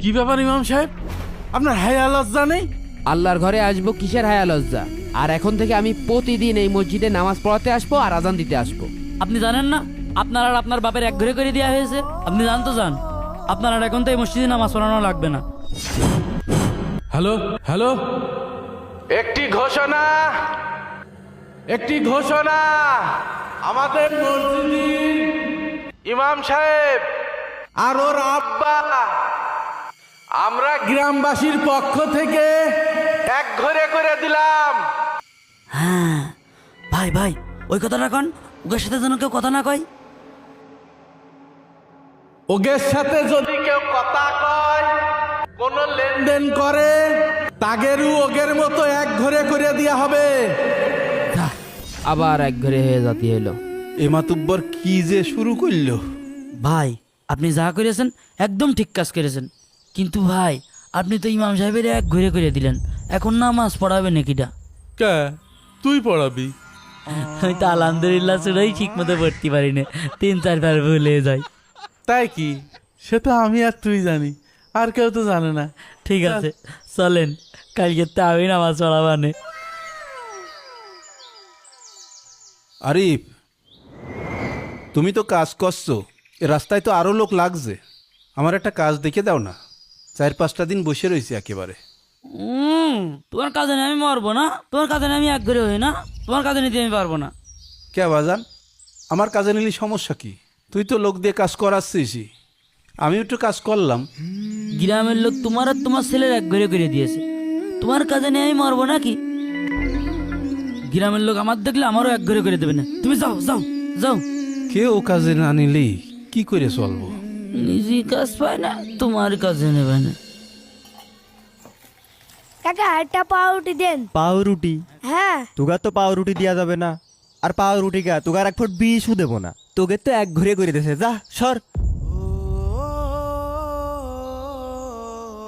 কি ব্যাপার ইমাম সাহেব, আপনার হায়া লজ্জা নেই? আল্লাহর ঘরে আসবো কিসের হায়া লজ্জা? আর এখন থেকে আমি প্রতিদিন এই মসজিদে নামাজ পড়াতে আসবো আর আজান দিতে আসবো। আপনি জানেন না আপনার আর আপনার বাপের এক ঘরে করে দেওয়া হয়েছে? আপনি জান তো যান, আপনার আর এখন তো এই মসজিদে নামাজ পড়ানো লাগবে না। হ্যালো হ্যালো, একটি ঘোষণা, একটি ঘোষণা। আমাদের মসজিদের ইমাম সাহেব আর ওর আব্বা আমরা গ্রামবাসীর পক্ষ থেকে এক ঘরে করে দিলাম। হ্যাঁ ভাই ভাই, ওই কথাটা কন, ওদের সাথে যেন কেউ কথা না কয়। ওগের সাথে যদি কেউ কথা কয়, কোন লেনদেন করে, তাগেরও ওগের মতো এক ঘরে করে দেয়া হবে। আবার এক ঘরে হয়ে জাতি হলো। এমাতুব্বর কি যে শুরু করলো। ভাই আপনি যা করেছেন একদম ঠিক কাজ করেছেন, কিন্তু ভাই আপনি তো ইমাম সাহেবের এক ঘরে করে দিলেন, এখন নামাজ পড়াবে নাকিটা? কে তুই পড়াবি? আমি তো আলহামদুলিল্লাহ শুনেই ঠিক মতো পড়তে পারি না, 3-4 বার ভুলে যাই। তাই কি? সেটা আমি আর তুই জানি, আর কেউ তো জানে না। ঠিক আছে চলেন, কালকে তো আমি নামাজ পড়াবানে। আরিফ, তুমি তো কাজ করছো, এ রাস্তায় তো আরো লোক লাগছে। আমার একটা কাজ দেখে দাও না, 4-5টা দিন বসে রয়েছি একেবারে। তোমার কাজে আমি মরবো না, তোমার কাজে আমি এক ঘরে হই না, তোমার কাজে নিতে আমি পারবো না। কে বাজান, আমার কাজে নিলি সমস্যা কি? তুই তো লোক দিয়ে কাজ করাচ্ছিস, আমি একটু কাজ করলাম। গ্রামের লোক তোমার আর তোমার ছেলের এক ঘরে করে দিয়েছে, তোমার কাজে নিয়ে আমি মরবো নাকি? গ্রামের লোক আমার দেখলে আমারও এক ঘরে করে দেবে না। তুমি যাও যাও যাও। কেউ কাজে না নিলি কি করে চলবো? নিজে কাজ পায় না, তোমার কাজে নেবে না। কাকা একটা পাউরুটি দেন। পাউরুটি? হ্যাঁ তোগার তো পাউরুটি দেওয়া যাবে না। আর পাউরুটি গা তোগার 1 ফুট বিষও দেবো না। তোকে তো এক ঘুরে করে দিয়েছে, যা সর।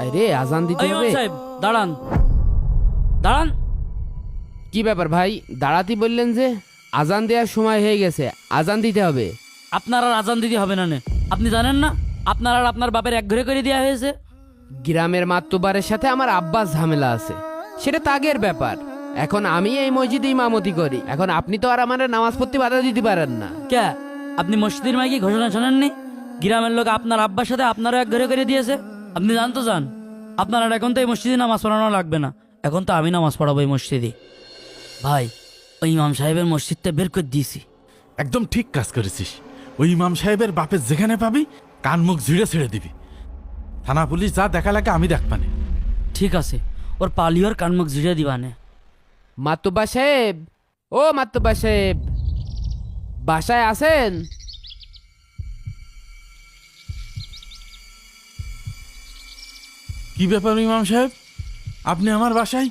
আরে আজান দিতে এই ইমাম হবে। সাহেব দাঁড়ান দাঁড়ান। কি ব্যাপার ভাই, দাঁড়াতে বললেন যে? আজান দেওয়ার সময় হয়ে গেছে, আজান দিতে হবে। আপনার আর আজান দিতে হবে না নে। আপনি জানেন না আপনার আর আপনার বাপের এক ঘরে করে দেওয়া হয়েছে? গ্রামের মাতব্বরের সাথে আমার আব্বাস ঝামেলা আছে, সেটা তাগের ব্যাপার। এখন আমি এই মসজিদে ইমামতি করি, এখন আপনি তো আর আমার নামাজ পড়তে বাধা দিতে পারেন না। কে আপনি মসজিদের মাইকে ঘোষণা শোনেননি? গ্রামের লোক আপনার আব্বার সাথে আপনারও এক ঘরে করে দিয়েছে। আপনি জান তো যান, আপনার আর এখন তো এই মসজিদে নামাজ পড়ানো লাগবে না, এখন তো আমি নামাজ পড়াবো এই মসজিদে। ভাই ওই ইমাম সাহেবের মসজিদটা বের করে দিয়েছি। একদম ঠিক কাজ করেছিস। ওই ইমাম সাহেবের বাপের যেখানে পাবি কান মুখ ঝিড়ে ছেড়ে দিবি। থানা পুলিশ যা দেখা লাগে আমি দেখবানে। ঠিক আছে, ওর পালিওর কানমুখ ঝিড়ে দিবানে। মাতব্বা সাহেব, ও মাতব্বা সাহেব, বাসায় আছেন? কি ব্যাপার ইমাম সাহেব, আপনি আমার বাসায়?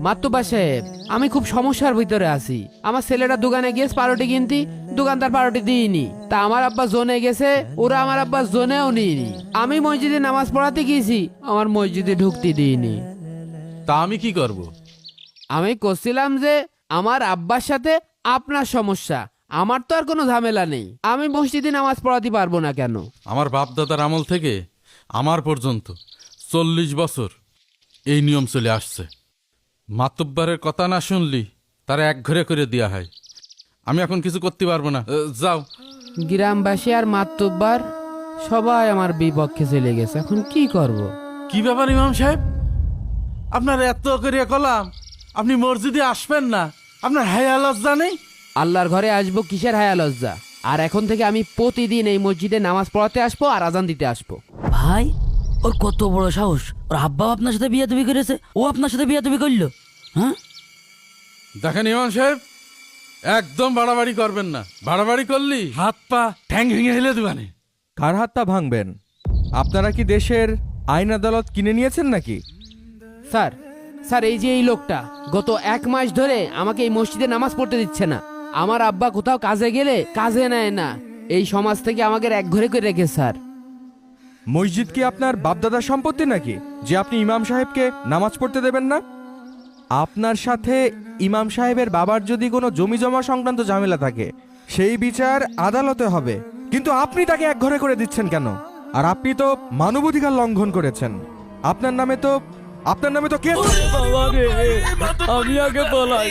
মাতব্বা সাহেব, আমি খুব সমস্যার ভিতরে আছি। আমার ছেলেটা দোকানে গিয়েছে পাউরুটি কিনতে, দোকানদার পাউরুটি দিইনি। তা আমার আব্বা জোনে গেছে, ওরা আমার আব্বা জোনেও নিইনি। আমি মসজিদে নামাজ পড়াতে গিয়েছি, আমার মসজিদে ঢুকতে দিইনি। তা আমি কি করব? আমি করছিলাম যে আমার আব্বার সাথে আপনার সমস্যা, আমার তো আর কোনো ঝামেলা নেই, আমি মসজিদে নামাজ পড়াতে পারবো না কেন? আমার বাপ দাদার আমল থেকে আমার পর্যন্ত 40 বছর এই নিয়ম চলে আসছে। মাতব্বরের কথা না শুনলি তারা এক ঘরে করে দেওয়া হয়। আমি এখন কিছু করতে পারবো না, যাও। গ্রামবাসী আর মাতব্বার সবাই আমার বিপক্ষে চলে গেছে, এখন কি করব? কি ব্যাপার ইমাম সাহেব, আপনার এত করে কলাম, আপনি মসজিদে আসবেন না? আপনার হায়া লজ্জা নেই? আল্লাহর ঘরে আসবো কিসের হায়া লজ্জা? আর এখন থেকে আমি প্রতিদিন এই মসজিদে নামাজ পড়াতে আসবো আর আজান দিতে আসবো। ভাই ওর কত বড় সাহস, ওর আব্বাও আপনার সাথে বিয়ে তুমি করেছে, ও আপনার সাথে বিয়ে তুমি করলো? হ্যাঁ দেখেন ইমাম সাহেব, একদম বাড়াবাড়ি করবেন না। বাড়াবাড়ি করলি হাত পা ঠ্যাং ভেঙে হেলে দিবানে। কার হাতটা ভাঙবেন? আপনারা কি দেশের আইন আদালত কিনে নিয়েছেন নাকি? স্যার, স্যার এই যে এই লোকটা গত 1 মাস ধরে আমাকে এই মসজিদে নামাজ পড়তে দিচ্ছে না। আমার আব্বা কোথাও কাজে গেলে কাজে নেয় না, এই সমাজ থেকে আমাকে এক ঘরে করে রেখে। স্যার, মসজিদ কি আপনার বাপদাদার সম্পত্তি নাকি যে আপনি ইমাম সাহেবকে নামাজ পড়তে দেবেন না? আপনার সাথে ইমাম সাহেবের বাবার যদি কোনো জমি জমা সংক্রান্ত ঝামেলা থাকে, সেই বিচার আদালতে হবে, কিন্তু আপনি তাকে এক ঘরে করে দিচ্ছেন কেন? আর আপনি তো মানবাধিকার লঙ্ঘন করেছেন। আপনার নামে তো কেস। আমি আগে বলাই